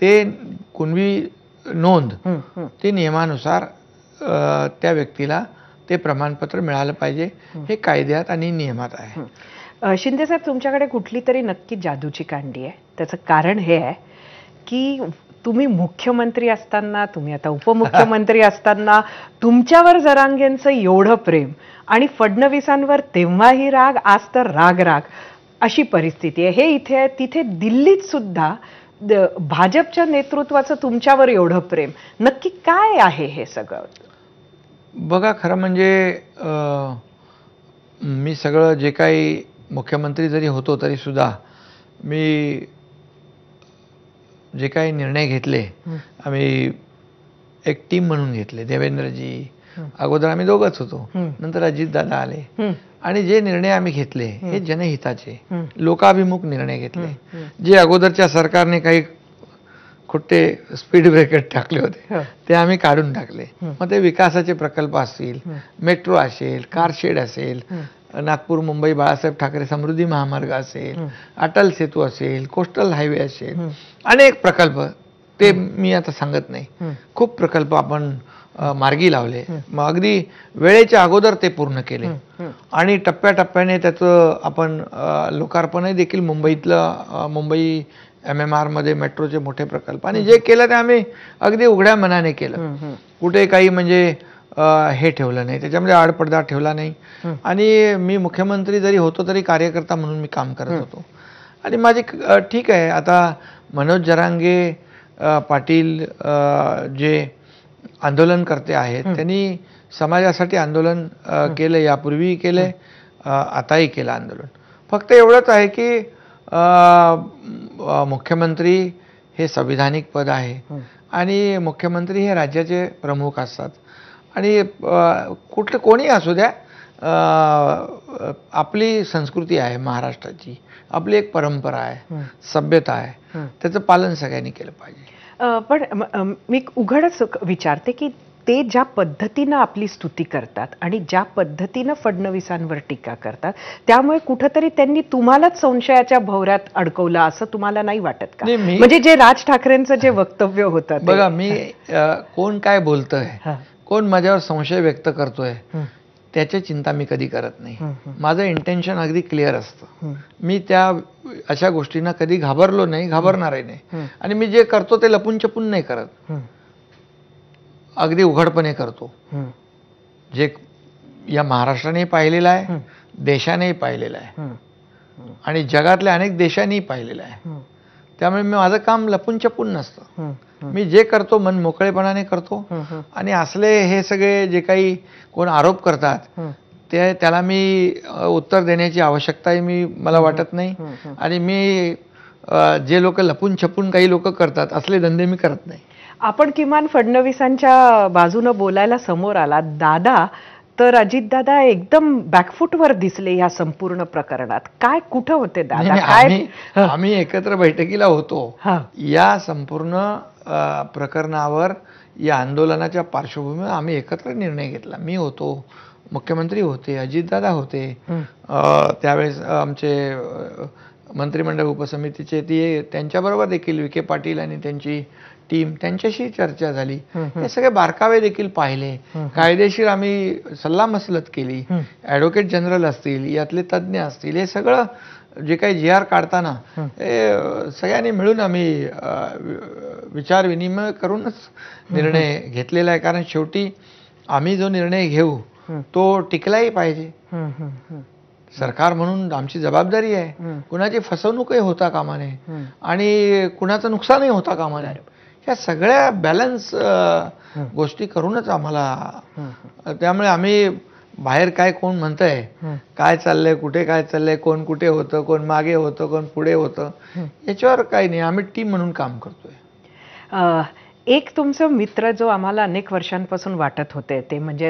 ते कुणबी नोंद ते नियमानुसार त्या व्यक्तीला ते प्रमाणपत्र मिळालं पाहिजे, हे कायद्यात आणि नियमात आहे. शिंदे साहेब, तुमच्याकडे कुठली तरी नक्की जादूची कांडी आहे. त्याचं कारण हे आहे की तुम्ही मुख्यमंत्री असताना, तुम्ही आता उपमुख्यमंत्री असताना तुमच्यावर जरांगेंचं एवढं प्रेम आणि फडणवीसांवर तेव्हाही राग, आज तर राग राग अशी परिस्थिती आहे. हे इथे आहे, तिथे दिल्लीत सुद्धा भाजपच्या नेतृत्वाचं तुमच्यावर एवढं प्रेम. नक्की काय आहे हे सगळं? बघा, खरं म्हणजे मी सगळं जे काही मुख्यमंत्री जरी होतो तरी सुद्धा मी जे काही निर्णय घेतले, आम्ही एक टीम म्हणून घेतले. देवेंद्रजी, अगोदर आम्ही दोघंच होतो, नंतर अजितदादा आले, आणि जे निर्णय आम्ही घेतले हे जनहिताचे, लोकाभिमुख निर्णय घेतले. जे अगोदरच्या सरकारने काही खोटे स्पीड ब्रेकर टाकले होते ते आम्ही काढून टाकले. मग ते विकासाचे प्रकल्प असतील, मेट्रो असेल, कारशेड असेल, नागपूर मुंबई बाळासाहेब ठाकरे समृद्धी महामार्ग असेल, अटल सेतू असेल, कोस्टल हायवे असेल, अनेक प्रकल्प, ते मी आता सांगत नाही. खूप प्रकल्प आपण मार्गी लावले. मग अगदी वेळेच्या अगोदर ते पूर्ण केले आणि टप्प्याटप्प्याने त्याचं आपण लोकार्पणही देखील मुंबईतलं, मुंबई MMR मध्ये मेट्रोचे मोठे प्रकल्प, आणि जे केलं ते आम्ही अगदी उघड्या मनाने केलं. कुठे काही म्हणजे हे ठेवलं नाही, त्याच्यामध्ये आडपडदा ठेवला नाही. आणि मी मुख्यमंत्री जरी होतो तरी कार्यकर्ता म्हणून मी काम करत होतो. आणि माझे ठीक आहे, आता मनोज जरांगे पाटील जे आंदोलनकर्ते आहेत, त्यांनी समाजासाठी आंदोलन केलं, यापूर्वीही केलंय, आताही केलं आंदोलन. फक्त एवढंच आहे की मुख्यमंत्री हे संविधानिक पद आहे आणि मुख्यमंत्री हे राज्याचे प्रमुख असतात. आणि कुठलं कोणी असू द्या, आपली संस्कृती आहे महाराष्ट्राची, आपली एक परंपरा आहे, सभ्यता आहे, त्याचं पालन सगळ्यांनी केलं पाहिजे. पण मी उघडच विचारते की ते ज्या पद्धतीनं आपली स्तुती करतात आणि ज्या पद्धतीनं फडणवीसांवर टीका करतात, त्यामुळे कुठंतरी त्यांनी तुम्हालाच संशयाच्या भोवऱ्यात अडकवलं असं तुम्हाला नाही वाटत का? म्हणजे जे राज ठाकरेंचं जे वक्तव्य होतं, बघा, मी कोण काय बोलतोय, कोण माझ्यावर संशय व्यक्त करतोय, त्याची चिंता मी कधी करत नाही. माझं इंटेन्शन अगदी क्लिअर असतं. मी त्या अशा गोष्टींना कधी घाबरलो नाही, घाबरणारही नाही. आणि मी जे करतो ते लपून छपून नाही करत, अगदी उघडपणे करतो. जे या महाराष्ट्राने पाहिलेलं आहे, देशानेही पाहिलेलं आहे, आणि जगातल्या अनेक देशांनीही पाहिलेलं आहे. त्यामुळे मी माझं काम लपून छपून नसतं. मी जे करतो मन मोकळेपणाने करतो. आणि असले हे सगळे जे काही कोण आरोप करतात त्याला मी उत्तर देण्याची आवश्यकताही मला वाटत नाही. आणि मी जे लोक लपून छपून काही लोक करतात असले धंदे मी करत नाही. आपण किमान फडणवीसांच्या बाजूनं बोलायला समोर आला. दादा तर अजितदादा एकदम बॅकफुटवर दिसले या संपूर्ण प्रकरणात. काय, कुठं होते दादा? आम्ही एकत्र बैठकीला होतो. या संपूर्ण प्रकरणावर, या आंदोलनाच्या पार्श्वभूमीवर आम्ही एकत्र निर्णय घेतला. मी होतो, मुख्यमंत्री होते, अजितदादा होते, त्यावेळेस आमचे मंत्रिमंडळ उपसमितीचे त्यांच्याबरोबर देखील विखे पाटील आणि त्यांची टीम, त्यांच्याशी चर्चा झाली. हे सगळे बारकावे देखील पाहिले. कायदेशीर आम्ही सल्लामसलत केली. ॲडव्होकेट जनरल असतील, यातले तज्ज्ञ असतील, हे सगळं जे काही GR काढताना हे सगळ्यांनी मिळून आम्ही विचार विनिमय करूनच निर्णय घेतलेला आहे. कारण शेवटी आम्ही जो निर्णय घेऊ तो टिकलाही पाहिजे. सरकार म्हणून आमची जबाबदारी आहे. कुणाची फसवणूकही होता कामा नये आणि कुणाचं नुकसानही होता कामा नये. ह्या सगळ्या बॅलन्स गोष्टी करूनच आम्हाला, त्यामुळे आम्ही बाहेर काय कोण म्हणतंय, काय चाललंय, कुठे काय चाललंय, कोण कुठे होतं, कोण मागे होतं, कोण पुढे होतं, याच्यावर काही नाही. आम्ही टीम म्हणून काम करतोय. एक तुमचं मित्र जो आम्हाला अनेक वर्षांपासून वाटत होते ते म्हणजे